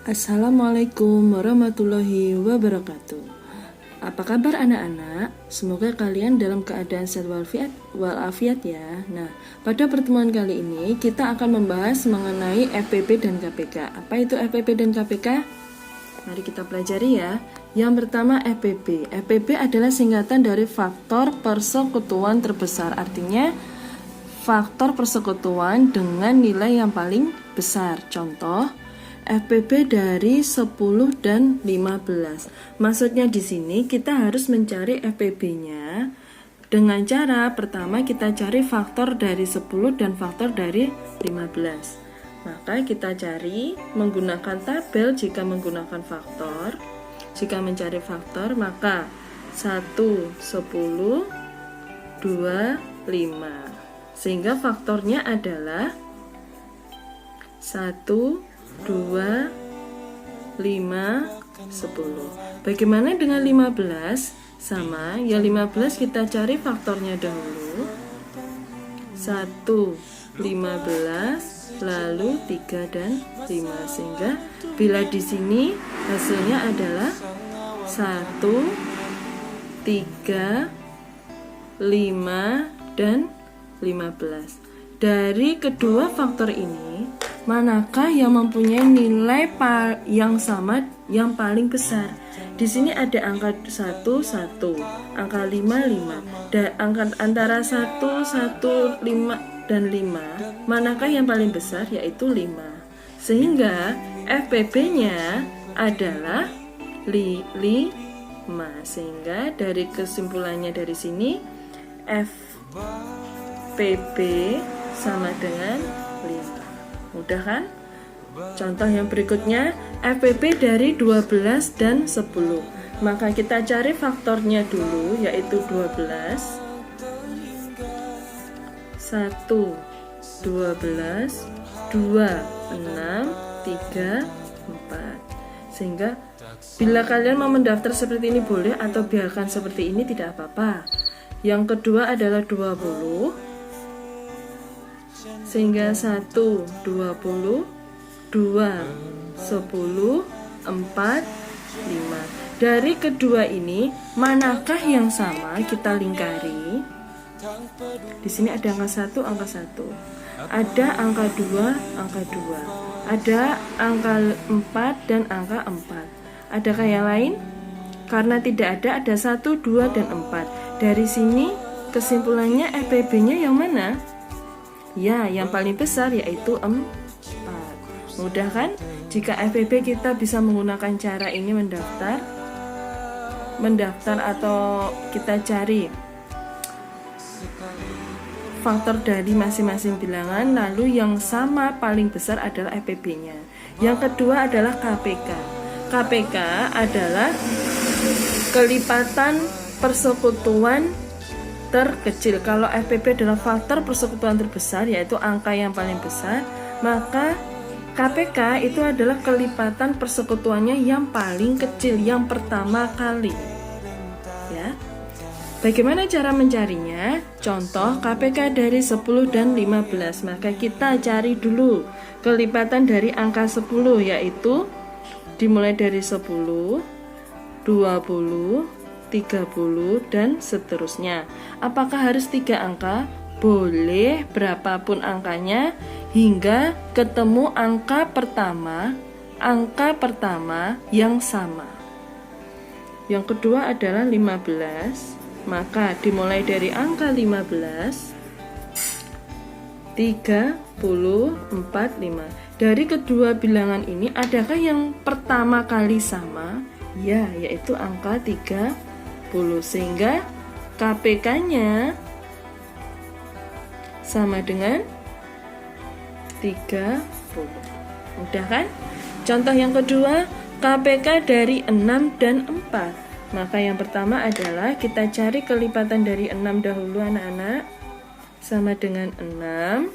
Assalamualaikum warahmatullahi wabarakatuh. Apa kabar anak-anak? Semoga kalian dalam keadaan sehat walafiat ya. Nah, pada pertemuan kali ini kita akan membahas mengenai FPP dan KPK. Apa itu FPP dan KPK? Mari kita pelajari ya. Yang pertama FPP. FPP adalah singkatan dari faktor persekutuan terbesar. Artinya faktor persekutuan dengan nilai yang paling besar. Contoh FPP dari 10 dan 15. Maksudnya di sini kita harus mencari FPP-nya dengan cara pertama kita cari faktor dari 10 dan faktor dari 15. Maka kita cari menggunakan tabel jika menggunakan faktor. Jika mencari faktor maka 1, 10, 2, 5. Sehingga faktornya adalah 1, 2, 5, 10. Bagaimana dengan 15? Sama, ya 15 kita cari faktornya dahulu. 1, 15, lalu 3 dan 5. Sehingga bila di sini hasilnya adalah 1, 3, 5, dan 15. Dari kedua faktor ini, manakah yang mempunyai nilai yang sama yang paling besar? Di sini ada angka 1, 1, angka 5, 5. Dan angka antara 1, 1, 5 dan 5, manakah yang paling besar? Yaitu 5. Sehingga FPP-nya adalah 5. Sehingga dari kesimpulannya dari sini FPP sama dengan 5. Mudah kan? Contoh yang berikutnya FPP dari 12 dan 10. Maka kita cari faktornya dulu, yaitu 12. 1, 12, 2, 6, 3, 4. Sehingga bila kalian mau mendaftar seperti ini boleh, atau biarkan seperti ini tidak apa-apa. Yang kedua adalah 20. Sehingga 1, 20, 2, 10, 4, 5. Dari kedua ini, manakah yang sama? Kita lingkari. Di sini ada angka 1, angka 1. Ada angka 2, angka 2. Ada angka 4 dan angka 4. Adakah yang lain? Karena tidak ada 1, 2, dan 4. Dari sini kesimpulannya FPP-nya yang mana? Ya, yang paling besar yaitu 4. Mudah kan? Jika FPP kita bisa menggunakan cara ini mendaftar atau kita cari faktor dari masing-masing bilangan, lalu yang sama paling besar adalah FPP-nya. Yang kedua adalah KPK. KPK adalah kelipatan persekutuan terkecil. Kalau FPP adalah faktor persekutuan terbesar, yaitu angka yang paling besar, maka KPK itu adalah kelipatan persekutuannya yang paling kecil, yang pertama kali. Ya. Bagaimana cara mencarinya? Contoh KPK dari 10 dan 15. Maka kita cari dulu kelipatan dari angka 10, yaitu dimulai dari 10, 20, 30, dan seterusnya. Apakah harus 3 angka? Boleh berapapun angkanya hingga ketemu angka pertama yang sama. Yang kedua adalah 15. Maka dimulai dari angka 15, 3, 10, 4, 5. Dari kedua bilangan ini adakah yang pertama kali sama? Ya, yaitu angka 30. Sehingga KPK-nya sama dengan 30. Mudah kan? Contoh yang kedua, KPK dari 6 dan 4. Maka yang pertama adalah kita cari kelipatan dari 6 dahulu anak-anak. Sama dengan 6,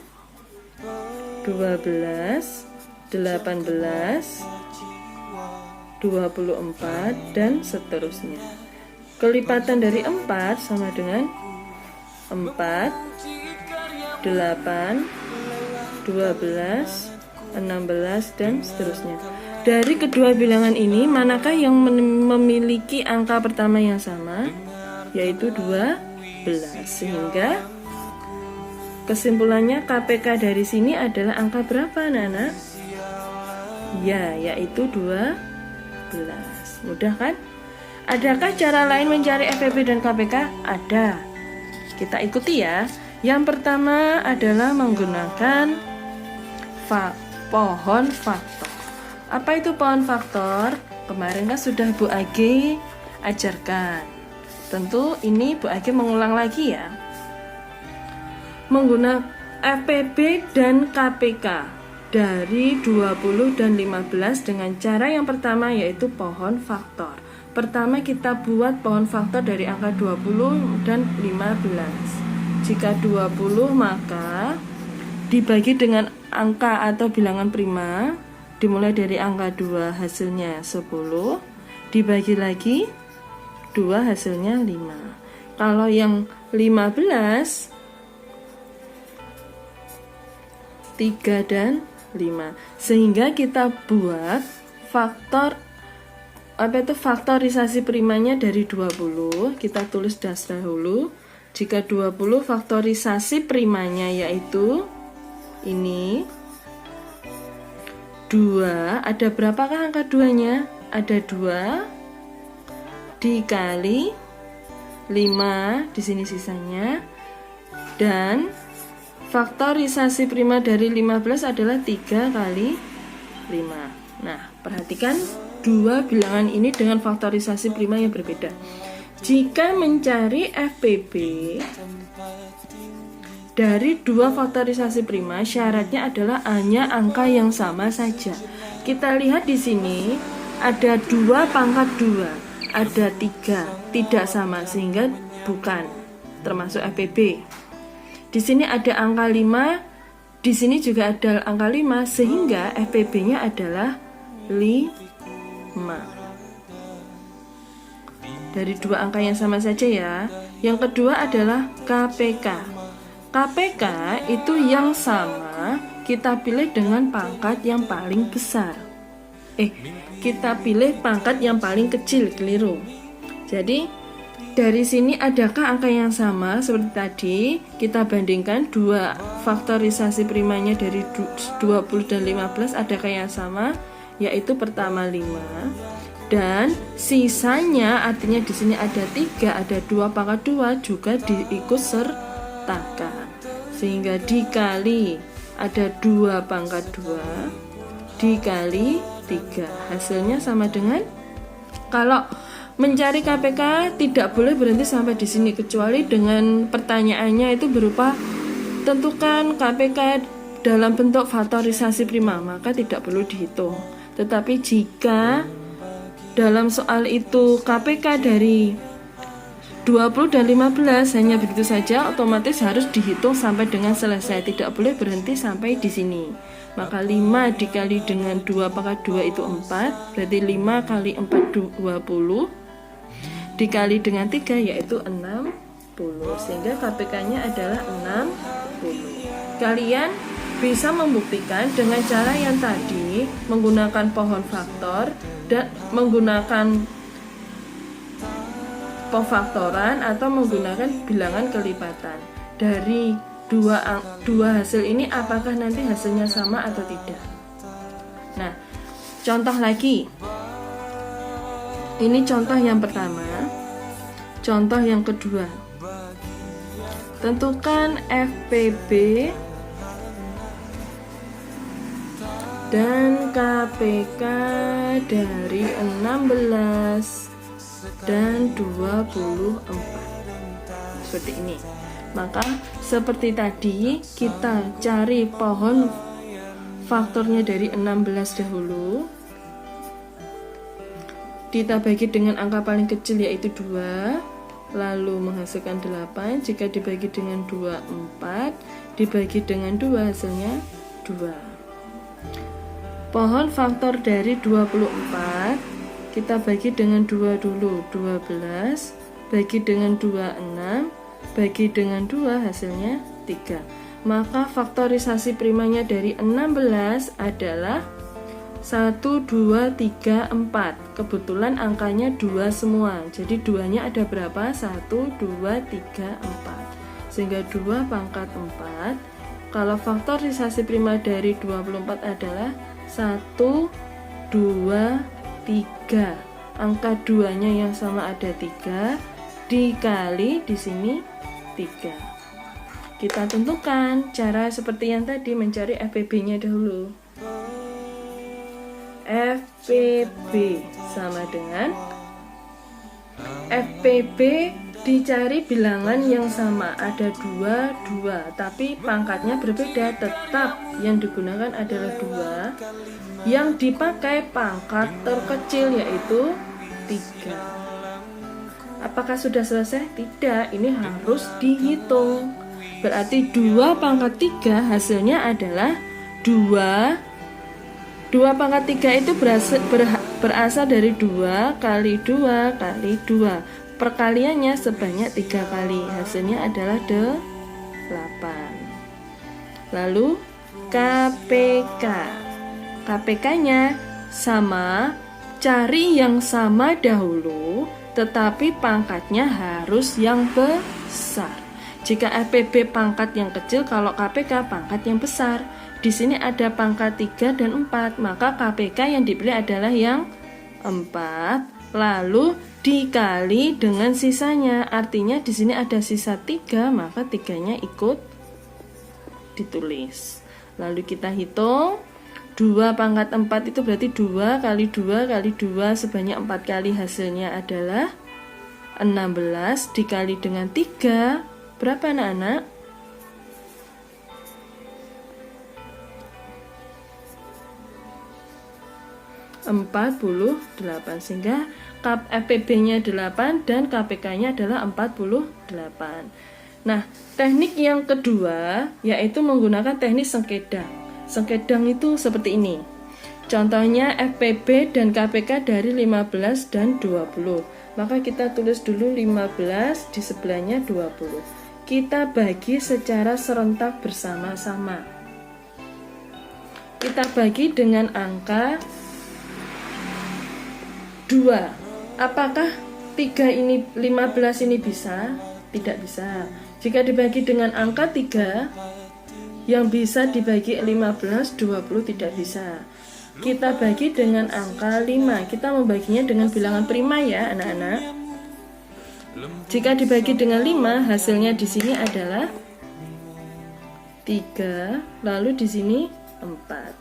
12, 18, 24, dan seterusnya. Kelipatan dari 4 sama dengan 4, 8, 12, 16, dan seterusnya. Dari kedua bilangan ini, manakah yang memiliki angka pertama yang sama? Yaitu 12. Sehingga kesimpulannya KPK dari sini adalah angka berapa, anak-anak? Ya, yaitu 12. Mudah kan? Adakah cara lain mencari FPB dan KPK? Ada. Kita ikuti ya. Yang pertama adalah menggunakan pohon faktor. Apa itu pohon faktor? Kemarin kan sudah Bu Age ajarkan. Tentu ini Bu Age mengulang lagi ya. Menggunakan FPB dan KPK dari 20 dan 15 dengan cara yang pertama yaitu pohon faktor. Pertama kita buat pohon faktor dari angka 20 dan 15. Jika 20 maka dibagi dengan angka atau bilangan prima, dimulai dari angka 2 hasilnya 10, dibagi lagi 2 hasilnya 5. Kalau yang 15 3 dan 5. Sehingga kita buat faktorisasi primanya dari 20. Kita tulis dahulu. Jika 20 faktorisasi primanya yaitu ini 2, ada berapakah angka 2-nya? Ada 2 dikali 5, di sini sisanya. Dan faktorisasi prima dari 15 adalah 3 kali 5. Nah, perhatikan dua bilangan ini dengan faktorisasi prima yang berbeda. Jika mencari FPB dari dua faktorisasi prima, syaratnya adalah hanya angka yang sama saja. Kita lihat di sini ada 2 pangkat 2, ada 3 tidak sama sehingga bukan termasuk FPB. Di sini ada angka 5, di sini juga ada angka 5 sehingga FPB-nya adalah 5. Dari dua angka yang sama saja ya. Yang kedua adalah KPK. KPK itu yang sama kita pilih dengan pangkat yang paling besar. Kita pilih pangkat yang paling kecil, keliru. Jadi dari sini adakah angka yang sama seperti tadi? Kita bandingkan dua faktorisasi primanya dari 20 dan 15 adakah yang sama? Yaitu pertama 5 dan sisanya artinya di sini ada 3, ada 2 pangkat 2 juga diikut sertakan. Sehingga dikali ada 2 pangkat 2 dikali 3. Hasilnya sama dengan, kalau mencari KPK tidak boleh berhenti sampai di sini kecuali dengan pertanyaannya itu berupa tentukan KPK dalam bentuk faktorisasi prima, maka tidak perlu dihitung. Tetapi jika dalam soal itu KPK dari 20 dan 15 hanya begitu saja, otomatis harus dihitung sampai dengan selesai, tidak boleh berhenti sampai di sini. Maka 5 dikali dengan 2 pangkat 2 itu 4, berarti 5 kali 4 20 dikali dengan 3 yaitu 60, sehingga KPK-nya adalah 60. Kalian bisa membuktikan dengan cara yang tadi, menggunakan pohon faktor dan menggunakan pofaktoran atau menggunakan bilangan kelipatan. Dari dua hasil ini apakah nanti hasilnya sama atau tidak? Nah, contoh lagi. Ini contoh yang pertama. Contoh yang kedua. Tentukan FPB dan KPK dari 16 dan 24. Seperti ini. Maka seperti tadi kita cari pohon faktornya dari 16 dahulu. Kita bagi dengan angka paling kecil yaitu 2, lalu menghasilkan 8. Jika dibagi dengan 2, 4, dibagi dengan 2 hasilnya 2. Pohon faktor dari 24 kita bagi dengan 2 dulu, 12, bagi dengan 2, 6, bagi dengan 2 hasilnya 3. Maka faktorisasi primanya dari 16 adalah 1, 2, 3, 4. Kebetulan angkanya 2 semua. Jadi 2-nya ada berapa? 1, 2, 3, 4. Sehingga 2 pangkat 4. Kalau faktorisasi prima dari 24 adalah 1, 2, 3. Angka 2-nya yang sama ada 3 dikali di sini 3. Kita tentukan cara seperti yang tadi, mencari FPB-nya dahulu. FPB sama dengan FPB dicari bilangan yang sama, ada 2, 2, tapi pangkatnya berbeda, tetap yang digunakan adalah 2. Yang dipakai pangkat terkecil yaitu 3. Apakah sudah selesai? Tidak, ini harus dihitung. Berarti 2 pangkat 3 hasilnya adalah 2. 2 pangkat 3 itu berasal dari 2 kali 2 kali 2. Perkaliannya sebanyak 3 kali. Hasilnya adalah 8. Lalu KPK. KPK-nya sama, cari yang sama dahulu, tetapi pangkatnya harus yang besar. Jika FPB pangkat yang kecil, kalau KPK pangkat yang besar. Di sini ada pangkat 3 dan 4, maka KPK yang dipilih adalah yang 4, lalu dikali dengan sisanya. Artinya di sini ada sisa 3, maka 3-nya ikut ditulis. Lalu kita hitung, 2 pangkat 4 itu berarti 2 kali 2 kali 2 sebanyak 4 kali, hasilnya adalah 16 dikali dengan 3. Berapa anak-anak? 48, sehingga FPB-nya 8 dan KPK-nya adalah 48. Nah, teknik yang kedua yaitu menggunakan teknik sengkedang. Sengkedang itu seperti ini. Contohnya FPB dan KPK dari 15 dan 20. Maka kita tulis dulu 15, di sebelahnya 20. Kita bagi secara serentak bersama-sama. Kita bagi dengan angka 2. Apakah 3 ini 15 ini bisa? Tidak bisa. Jika dibagi dengan angka 3 yang bisa dibagi 15, 20 tidak bisa. Kita bagi dengan angka 5. Kita membaginya dengan bilangan prima ya, anak-anak. Jika dibagi dengan 5, hasilnya di sini adalah 3, lalu di sini 4.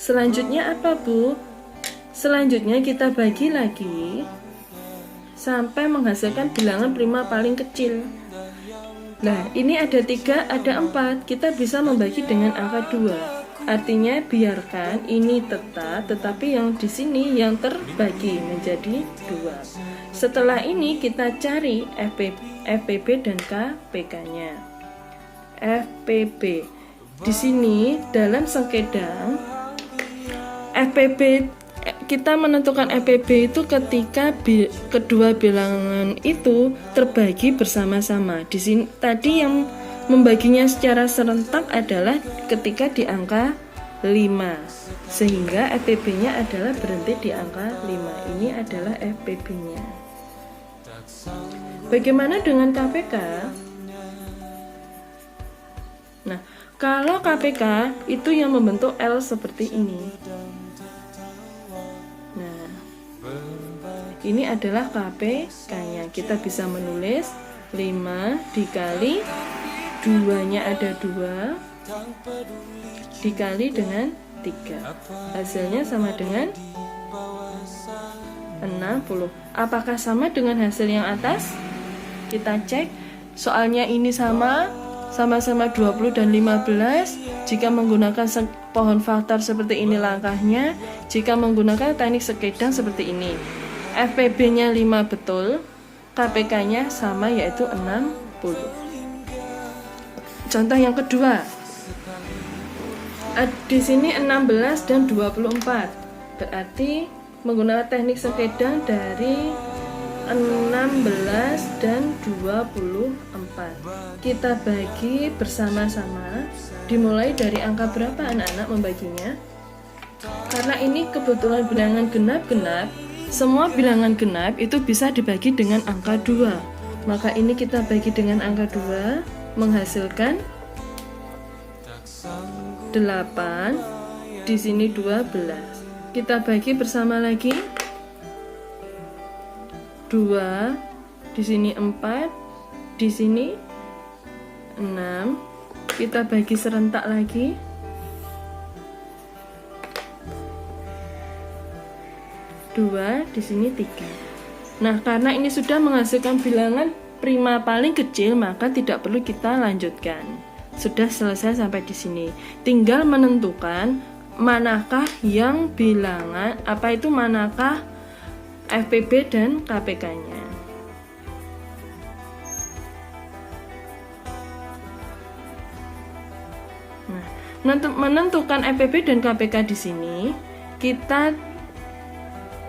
Selanjutnya apa, Bu? Selanjutnya kita bagi lagi sampai menghasilkan bilangan prima paling kecil. Nah, ini ada 3, ada 4. Kita bisa membagi dengan angka 2. Artinya biarkan ini tetap, tetapi yang di sini yang terbagi menjadi 2. Setelah ini kita cari FPB dan KPK-nya. FPB. Di sini dalam sengkedang FPB, kita menentukan FPB itu ketika kedua bilangan itu terbagi bersama-sama. Di sini tadi yang membaginya secara serentak adalah ketika di angka 5, sehingga FPB-nya adalah berhenti di angka 5. Ini adalah FPB-nya. Bagaimana dengan KPK? Nah, kalau KPK itu yang membentuk L seperti ini. Nah, ini adalah KPK-nya. Kita bisa menulis 5 dikali 2-nya ada 2 dikali dengan 3. Hasilnya sama dengan 60. Apakah sama dengan hasil yang atas? Kita cek. Soalnya ini sama-sama 20 dan 15. Jika menggunakan pohon faktor seperti ini langkahnya. Jika menggunakan teknik sengkedang seperti ini. FPB-nya 5 betul, KPK-nya sama yaitu 60. Contoh yang kedua. Di sini 16 dan 24. Berarti menggunakan teknik sengkedang dari 16 dan 24. Kita bagi bersama-sama. Dimulai dari angka berapa anak-anak membaginya? karena ini kebetulan bilangan genap-genap, semua bilangan genap itu bisa dibagi dengan angka 2. Maka ini kita bagi dengan angka 2, menghasilkan 8, di sini 12. Kita bagi bersama lagi. 2, di sini 4, di sini 6. Kita bagi serentak lagi. 2, di sini 3. Nah, karena ini sudah menghasilkan bilangan prima paling kecil, maka tidak perlu kita lanjutkan. Sudah selesai sampai di sini. Tinggal menentukan manakah yang bilangan, manakah FPB dan KPK-nya. Nah, menentukan FPB dan KPK di sini, kita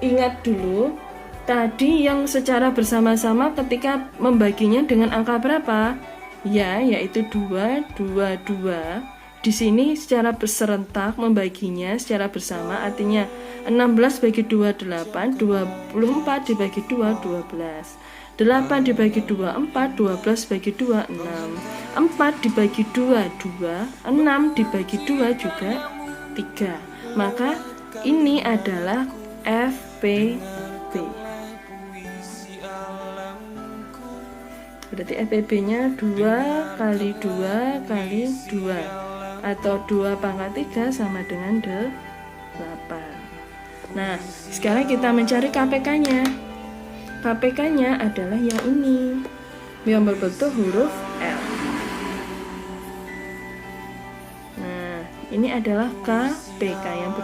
ingat dulu tadi yang secara bersama-sama ketika membaginya dengan angka berapa? Ya, yaitu 2, 2, 2. Di sini secara berserentak membaginya secara bersama, artinya 16 bagi 2, 8, 24 dibagi 2, 12. 8 dibagi 2, 4, 12 bagi 2, 6. 4 dibagi 2, 2. 6 dibagi 2 juga 3. Maka ini adalah FPB. Berarti FPB-nya 2 kali 2 kali 2, atau 2 pangkat 3 sama dengan 8. Nah, sekarang kita mencari KPK-nya. KPK-nya adalah yang ini, yang berbentuk huruf L. Nah, ini adalah KPK yang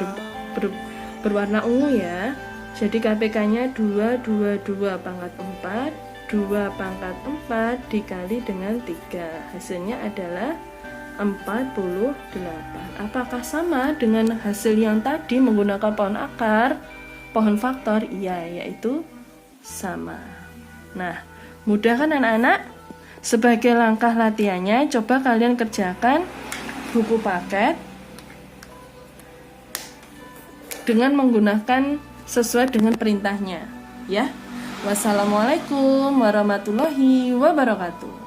berwarna ungu ya. Jadi KPK-nya 2, 2, 2 pangkat 4, 2 pangkat 4 dikali dengan 3. Hasilnya adalah 48. Apakah sama dengan hasil yang tadi menggunakan pohon akar, pohon faktor? Iya, yaitu sama. Nah, mudah kan anak-anak? Sebagai langkah latihannya, coba kalian kerjakan buku paket dengan menggunakan sesuai dengan perintahnya, ya. Wassalamualaikum warahmatullahi wabarakatuh.